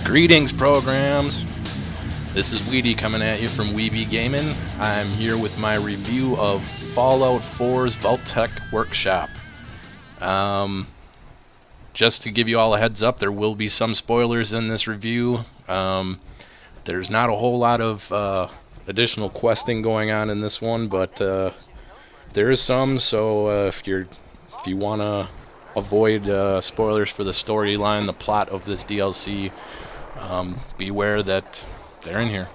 Greetings, programs. This is Weedy coming at you from Weeby Gaming. I'm here with my review of Fallout 4's Vault-Tec Workshop. Just to give you all a heads up, there will be some spoilers in this review. There's not a whole lot of additional questing going on in this one, but there is some. So if you want to avoid spoilers for the storyline, the plot of this DLC, beware that they're in here.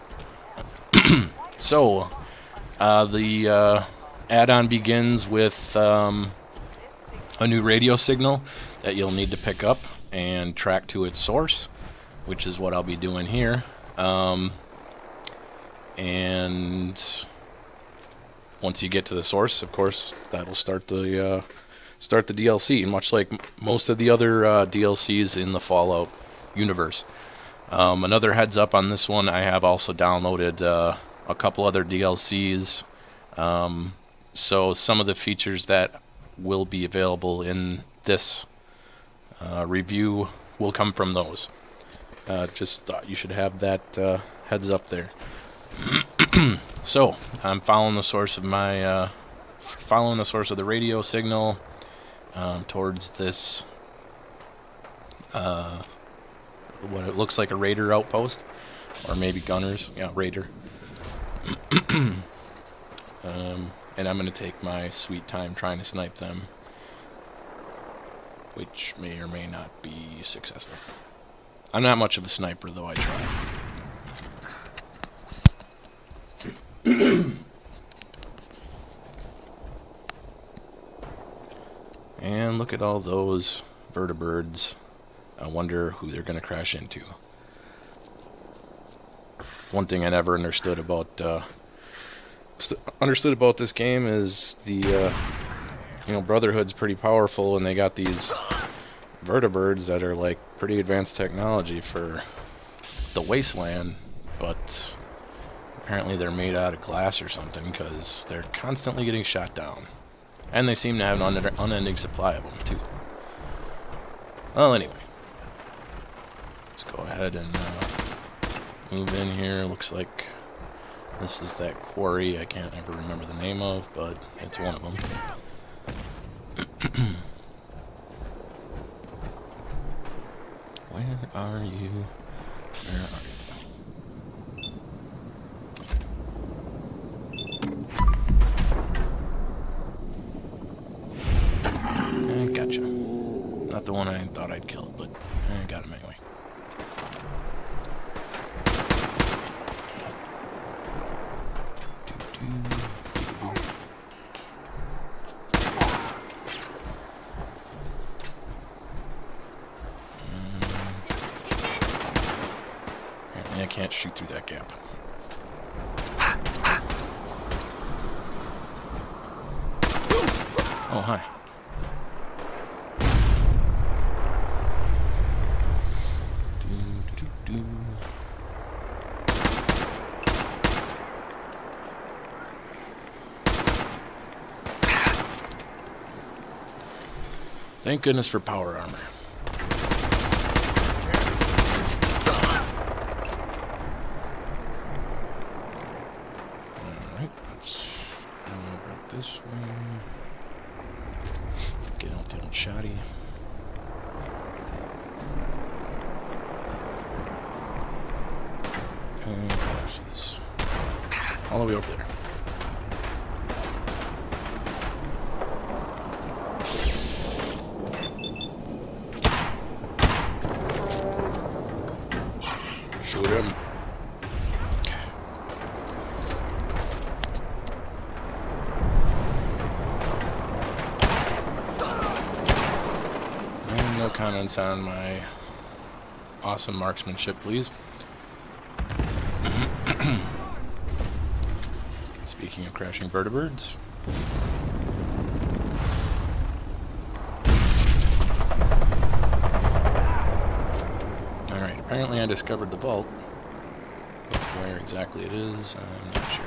So the add-on begins with a new radio signal that you'll need to pick up and track to its source, which is what I'll be doing here. And once you get to the source, of course, that'll start the DLC, much like most of the other DLCs in the Fallout universe. Another heads up on this one, I have also downloaded a couple other DLCs, so some of the features that will be available in this review will come from those. Just thought you should have that heads up there. So I'm following the source of my the radio signal towards this what it looks like a raider outpost, or maybe gunners. Yeah, raider. And I'm going to take my sweet time trying to snipe them, which may or may not be successful. I'm not much of a sniper, though I try. And look at all those vertibirds. I wonder who they're going to crash into. One thing I never understood about this game is the Brotherhood's pretty powerful, and they got these vertibirds that are like pretty advanced technology for the wasteland, but apparently they're made out of glass or something, because they're constantly getting shot down, and they seem to have an unending supply of them too. Well, anyway, let's go ahead and move in here. Looks like this is that quarry I can't ever remember the name of, but it's one of them. Where are you? Where are you? Gotcha. Not the one I thought I'd kill, but I got him anyway. Apparently I can't shoot through that gap. Oh, hi. Thank goodness for power armor. Alright, let's go about this way. Get out the old shoddy. And she's all the way over there. Shoot him. And no comments on my awesome marksmanship, please. Speaking of crashing vertibirds. Alright, apparently I discovered the vault. But where exactly it is, I'm not sure.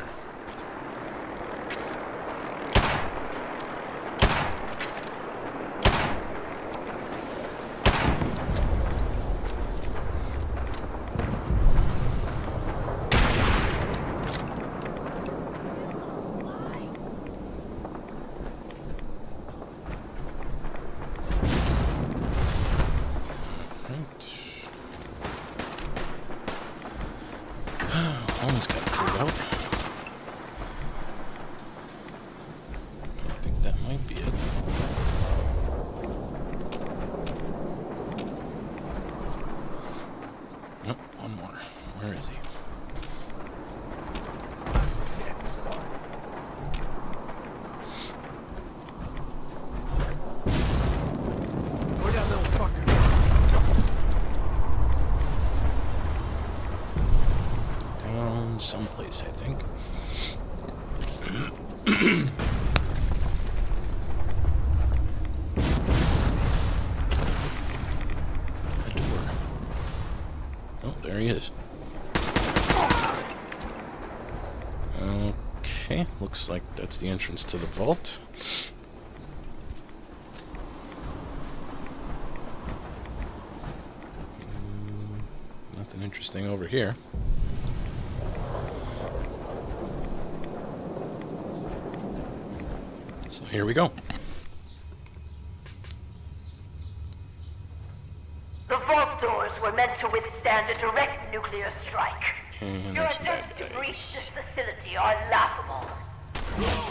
place, I think. A door. Oh, there he is. Okay, looks like that's the entrance to the vault. Nothing interesting over here. So here we go. The vault doors were meant to withstand a direct nuclear strike. And Your attempts to breach this facility are laughable.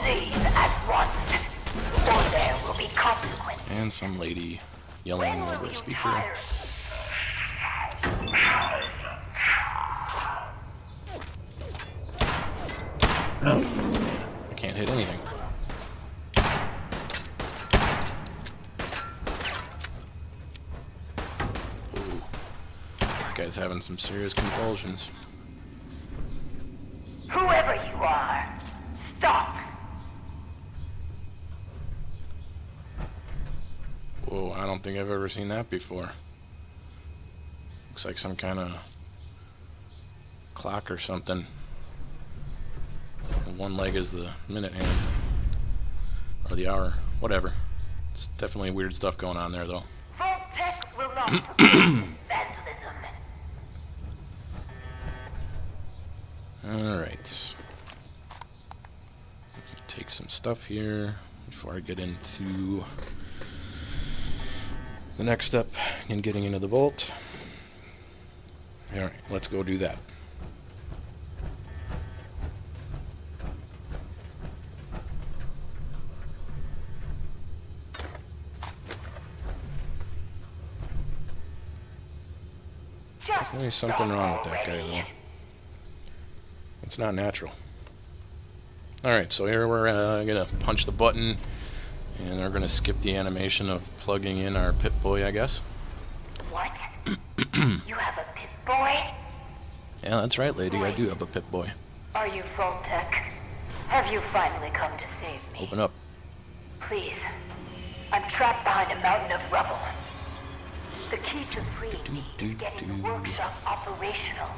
Leave at once, or there will be consequences. And some lady yelling over a speaker. I can't hit anything. Ooh. That guy's having some serious convulsions. Whoever you are, stop! Whoa, I don't think I've ever seen that before. Looks like some kind of clock or something. And one leg is the minute hand. Or the hour. Whatever. It's definitely weird stuff going on there, though. Vault-Tec will not support this vandalism. Alright. Take some stuff here before I get into the next step in getting into the vault. Alright, let's go do that. Definitely something wrong with that guy, though. It's not natural. Alright, so here we're gonna punch the button, and we're gonna skip the animation of plugging in our Pip-Boy, I guess. What? You have a Pip-Boy? Yeah, that's right, lady. I do have a Pip-Boy. Are you Vault-Tec? Have you finally come to save me? Open up. Please. I'm trapped behind a mountain of rubble. The key to freeing me is getting the workshop operational.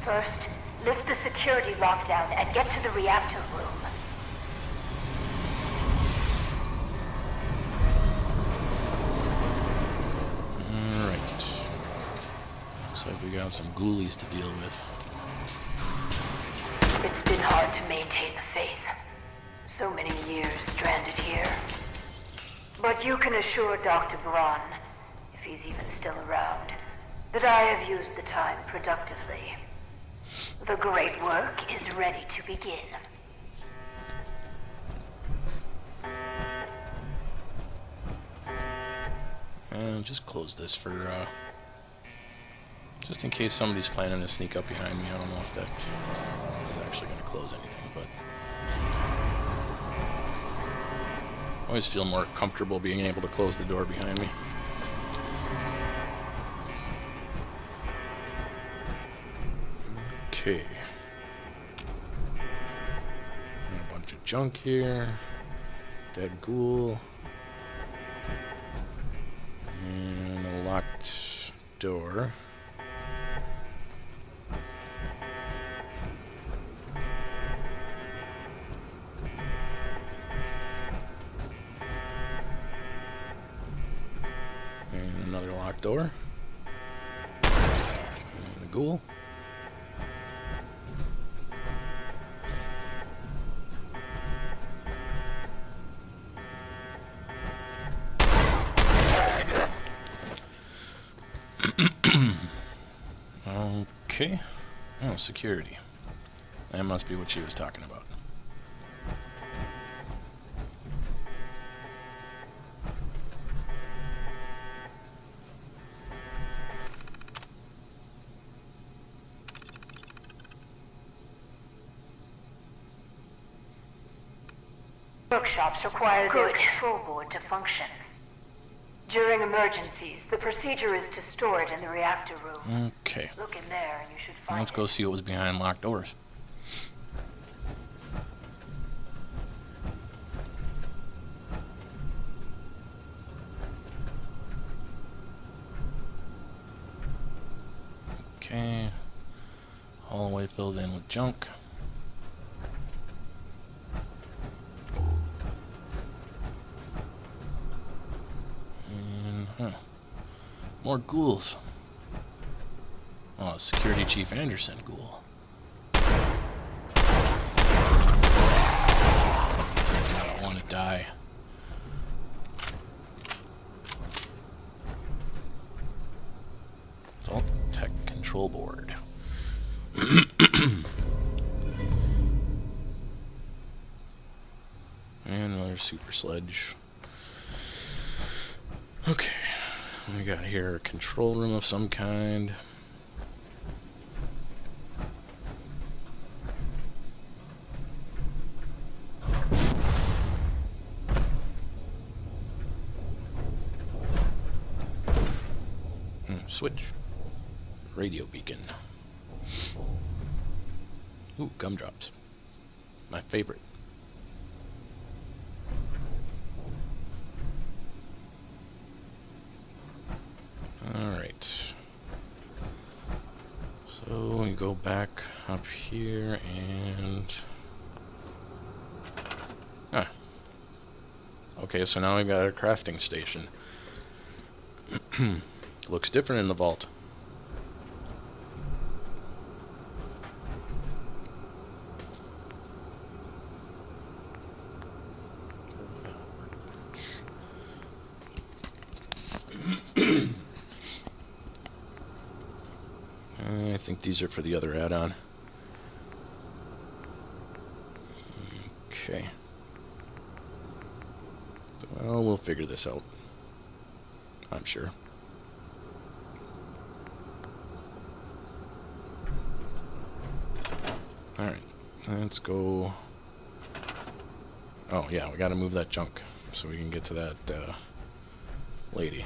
First, lift the security lockdown and get to the reactor room. Alright. Looks like we got some ghoulies to deal with. It's been hard to maintain the faith. So many years stranded here. But you can assure Dr. Braun, if he's even still around, that I have used the time productively. The great work is ready to begin. And just close this for, just in case somebody's planning to sneak up behind me. I don't know if that is actually going to close anything, but I always feel more comfortable being able to close the door behind me. Okay. And a bunch of junk here. Dead ghoul. And a locked door. And another locked door. And a ghoul. Okay. Oh, security. That must be what she was talking about. Workshops require their control board to function. During emergencies, the procedure is to store it in the reactor room. Okay. Look in there and you should find Let's go see what was behind locked doors. Okay, hallway filled in with junk. And, more ghouls. Oh, Security Chief Anderson ghoul. Does not want to die. Vault-Tec control board. And another super sledge. Okay, we got here a control room of some kind. Switch. Radio beacon. Ooh, gumdrops. My favorite. Alright. So we go back up here and... Ah. Okay, so now we've got a crafting station. Looks different in the vault. I think these are for the other add-on. Okay. Well, we'll figure this out, I'm sure. Alright, let's go... Oh, yeah, we gotta move that junk so we can get to that lady.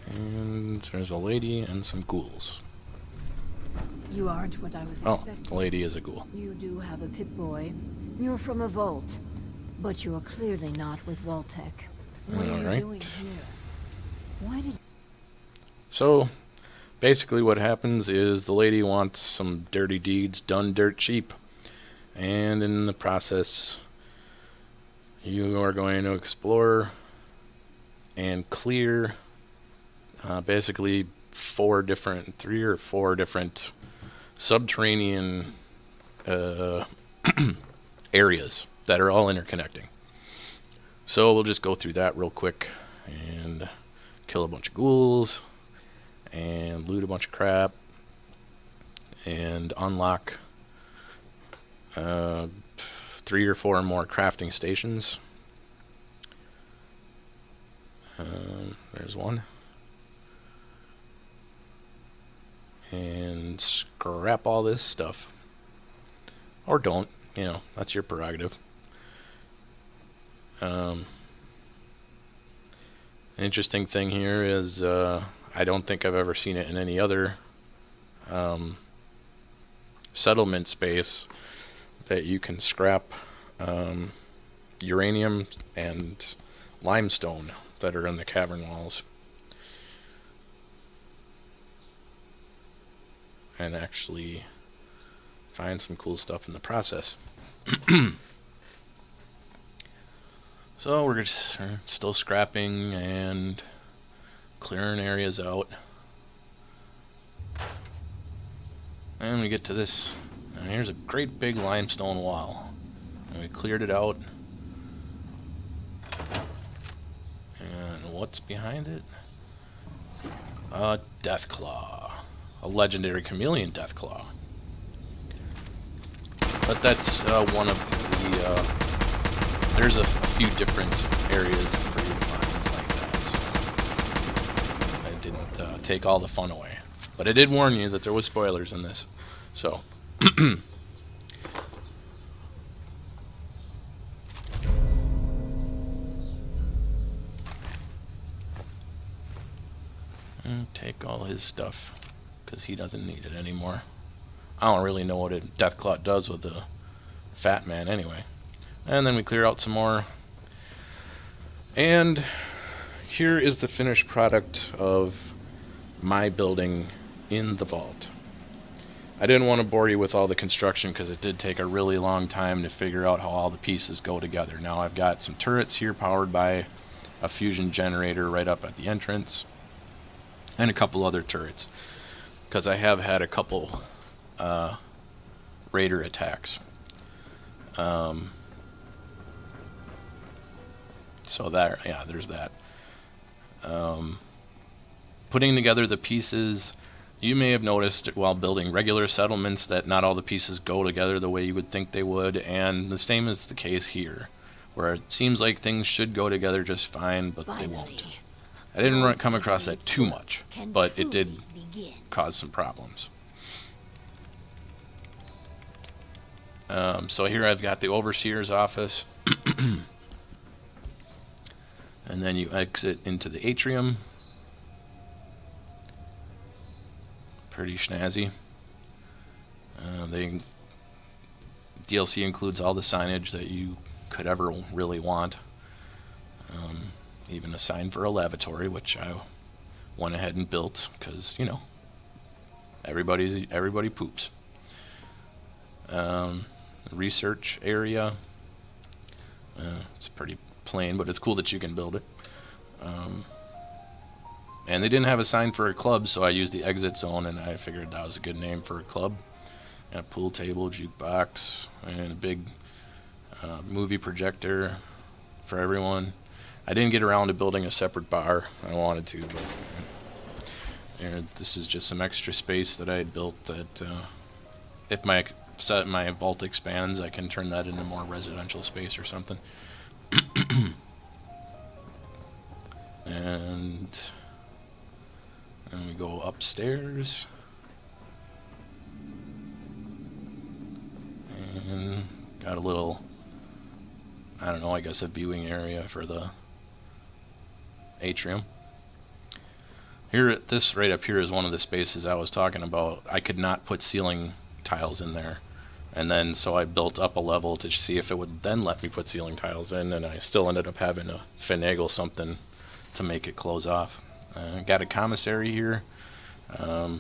And there's a lady and some ghouls. You aren't what I was Oh, expecting. the lady is a ghoul. You do have a Pip-Boy. You're from a vault. But you're clearly not with Vault-Tec. What are you doing here? Why did... So, basically what happens is the lady wants some dirty deeds done dirt cheap. And in the process, you are going to explore and clear basically three or four different subterranean areas that are all interconnecting. So we'll just go through that real quick and kill a bunch of ghouls and loot a bunch of crap and unlock 3 or 4 more crafting stations. There's one. And scrap all this stuff. Or don't, you know, that's your prerogative. An interesting thing here is I don't think I've ever seen it in any other settlement space that you can scrap uranium and limestone that are in the cavern walls and actually find some cool stuff in the process. So we're just still scrapping and clearing areas out. And we get to this, and here's a great big limestone wall. And we cleared it out. And what's behind it? A Deathclaw. A legendary chameleon Deathclaw. But that's one of the... there's a few different areas for you to find like that, so I didn't take all the fun away. But I did warn you that there was spoilers in this. So, Take all his stuff, because he doesn't need it anymore. I don't really know what a Deathclaw does with a fat man anyway. And then we clear out some more. And here is the finished product of my building in the vault. I didn't want to bore you with all the construction because it did take a really long time to figure out how all the pieces go together. Now I've got some turrets here powered by a fusion generator right up at the entrance, and a couple other turrets, because I have had a couple raider attacks. So there, yeah, there's that. Putting together the pieces, you may have noticed while building regular settlements that not all the pieces go together the way you would think they would, and the same is the case here, where it seems like things should go together just fine, but they won't. I didn't come across that too much, but it did cause some problems. So here I've got the Overseer's office, and then you exit into the atrium. Pretty snazzy. DLC includes all the signage that you could ever really want. Even a sign for a lavatory, which I went ahead and built because, you know, everybody poops. Research area. It's pretty plain, but it's cool that you can build it. And they didn't have a sign for a club, so I used the exit zone, and I figured that was a good name for a club. And a pool table, jukebox, and a big movie projector for everyone. I didn't get around to building a separate bar. I wanted to, but this is just some extra space that I had built that if my vault expands, I can turn that into more residential space or something. And we go upstairs. And got a little, I don't know, I guess a viewing area for the atrium. Here, this right up here is one of the spaces I was talking about. I could not put ceiling tiles in there. And then so I built up a level to see if it would then let me put ceiling tiles in, and I still ended up having to finagle something to make it close off. Got a commissary here. I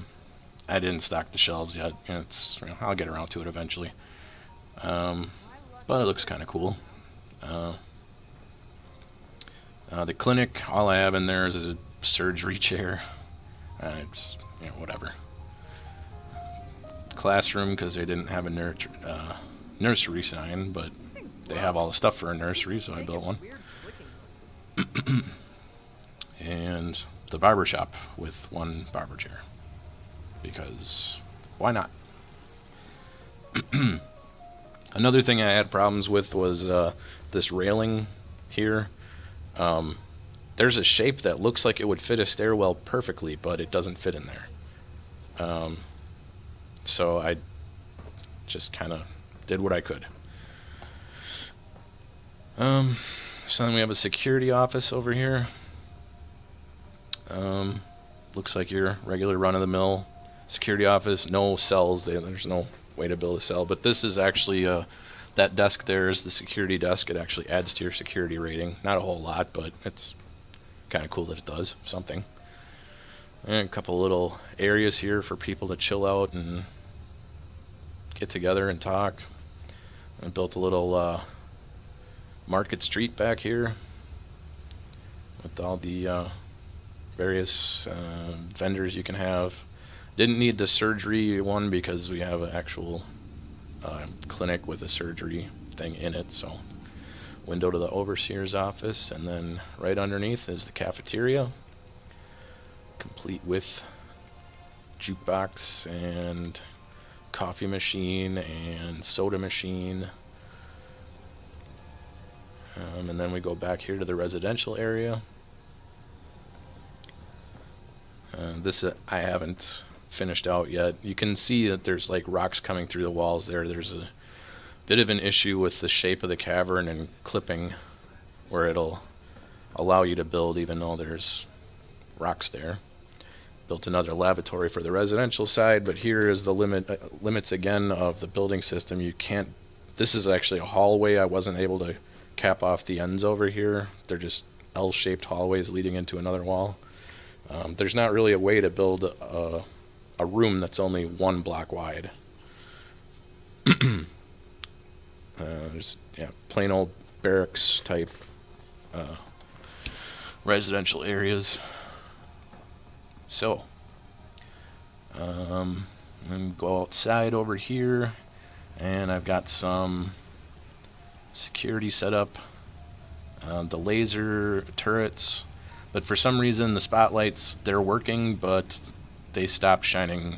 didn't stock the shelves yet. I'll get around to it eventually. But it looks kind of cool. The clinic, all I have in there is a surgery chair. It's, you know, whatever. Classroom, because they didn't have a nursery sign, but they have all the stuff for a nursery, so I built one. And the barber shop with one barber chair, because why not? Another thing I had problems with was this railing here. There's a shape that looks like it would fit a stairwell perfectly, but it doesn't fit in there. So I just kind of did what I could. So then we have a security office over here. Looks like your regular run-of-the-mill security office. No cells. There's no way to build a cell. But this is actually that desk there is the security desk. It actually adds to your security rating. Not a whole lot, but it's kind of cool that it does something. And a couple little areas here for people to chill out and get together and talk. I built a little market street back here with all the various vendors you can have. Didn't need the surgery one because we have an actual clinic with a surgery thing in it. So window to the overseer's office, and then right underneath is the cafeteria, complete with jukebox and coffee machine and soda machine. And then we go back here to the residential area. This I haven't finished out yet. You can see that there's like rocks coming through the walls there. There's a bit of an issue with the shape of the cavern and clipping, where it'll allow you to build even though there's rocks there. built another lavatory for the residential side, but here is the limits again of the building system. You can't, this is actually a hallway. I wasn't able to cap off the ends over here. They're just L-shaped hallways leading into another wall. There's not really a way to build a room that's only 1 block wide. There's plain old barracks type residential areas. So, and go outside over here, and I've got some security set up. The laser turrets, but for some reason the spotlights, they're working, but they stopped shining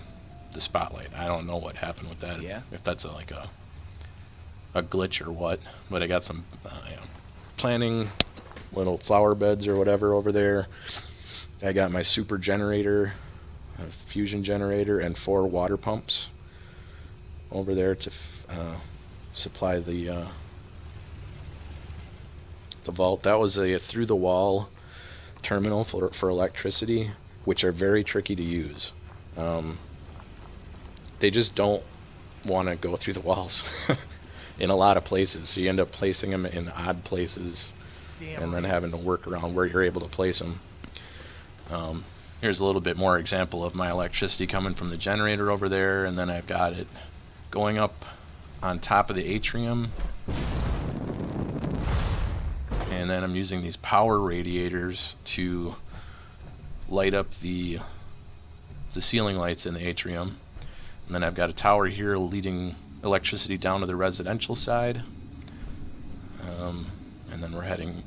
the spotlight. I don't know what happened with that. Yeah? If that's like a glitch or what. But I got some planting little flower beds or whatever over there. I got my super generator, a fusion generator, and 4 water pumps over there to supply the vault. That was a through the wall terminal for electricity, which are very tricky to use. They just don't want to go through the walls in a lot of places, so you end up placing them in odd places and then having to work around where you're able to place them. Here's a little bit more example of my electricity coming from the generator over there, and then I've got it going up on top of the atrium, and then I'm using these power radiators to light up the ceiling lights in the atrium. And then I've got a tower here leading electricity down to the residential side, and then we're heading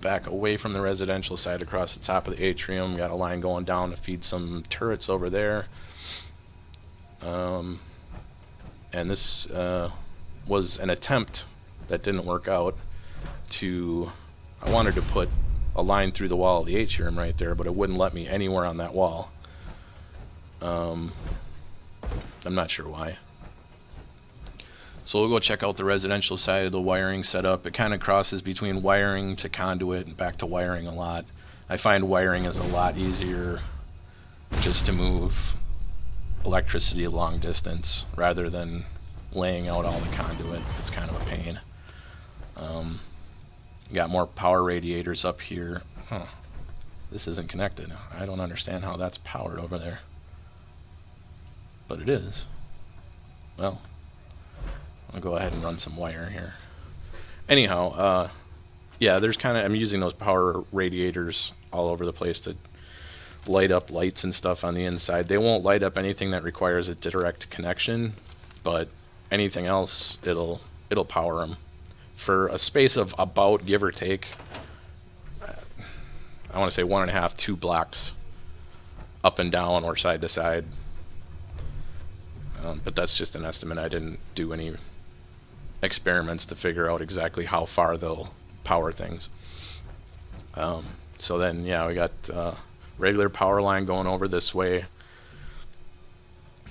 back away from the residential side across the top of the atrium. Got a line going down to feed some turrets over there. And this was an attempt that didn't work out. I wanted to put a line through the wall of the atrium right there, but it wouldn't let me anywhere on that wall. I'm not sure why. So we'll go check out the residential side of the wiring setup. It kind of crosses between wiring to conduit and back to wiring a lot. I find wiring is a lot easier just to move electricity a long distance rather than laying out all the conduit. It's kind of a pain. Got more power radiators up here. Huh. This isn't connected. I don't understand how that's powered over there. But it is. Well, I'll go ahead and run some wire here. Anyhow, yeah, there's I'm using those power radiators all over the place to light up lights and stuff on the inside. They won't light up anything that requires a direct connection, but anything else, it'll power them. For a space of about, give or take, I want to say 1.5, 2 blocks up and down or side to side. But that's just an estimate. I didn't do any experiments to figure out exactly how far they'll power things. So then, yeah, we got regular power line going over this way.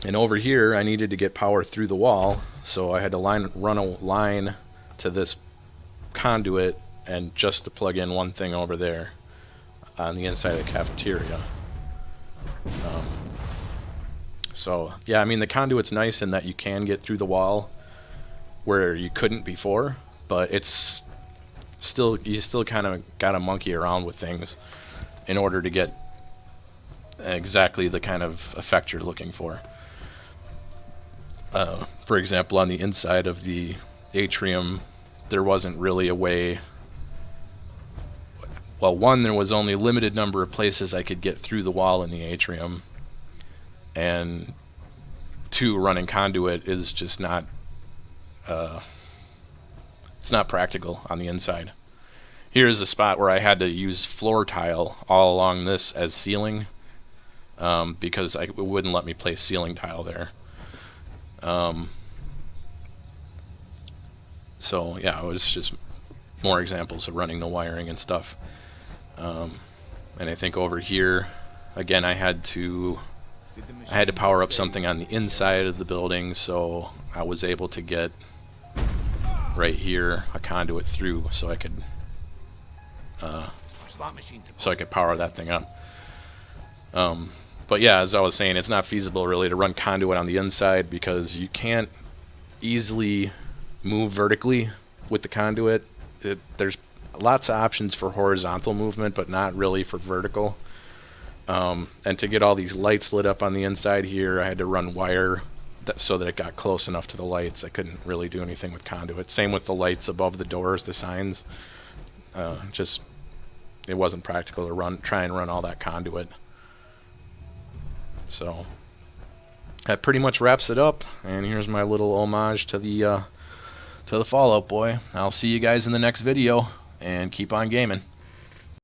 And over here, I needed to get power through the wall, so I had to run a line to this conduit and just to plug in one thing over there on the inside of the cafeteria. So yeah, I mean, the conduit's nice in that you can get through the wall where you couldn't before, but it's still, you still kind of gotta monkey around with things in order to get exactly the kind of effect you're looking for. For example, on the inside of the atrium, there wasn't really a way. Well, one, there was only a limited number of places I could get through the wall in the atrium, and 2, running conduit is just not it's not practical on the inside. Here's a spot where I had to use floor tile all along this as ceiling, because it wouldn't let me place ceiling tile there. So yeah, it was just more examples of running the wiring and stuff. And I think over here, again, I had to power up something on the inside of the building, so I was able to get right here a conduit through, so I could power that thing up. But But yeah, as I was saying, it's not feasible really to run conduit on the inside because you can't easily move vertically with the conduit. There's lots of options for horizontal movement, but not really for vertical. And to get all these lights lit up on the inside here, I had to run wire so that it got close enough to the lights. I couldn't really do anything with conduit. Same with the lights above the doors, the signs. Just it wasn't practical to try and run all that conduit. So that pretty much wraps it up. And here's my little homage to the Fallout Boy. I'll see you guys in the next video, and keep on gaming.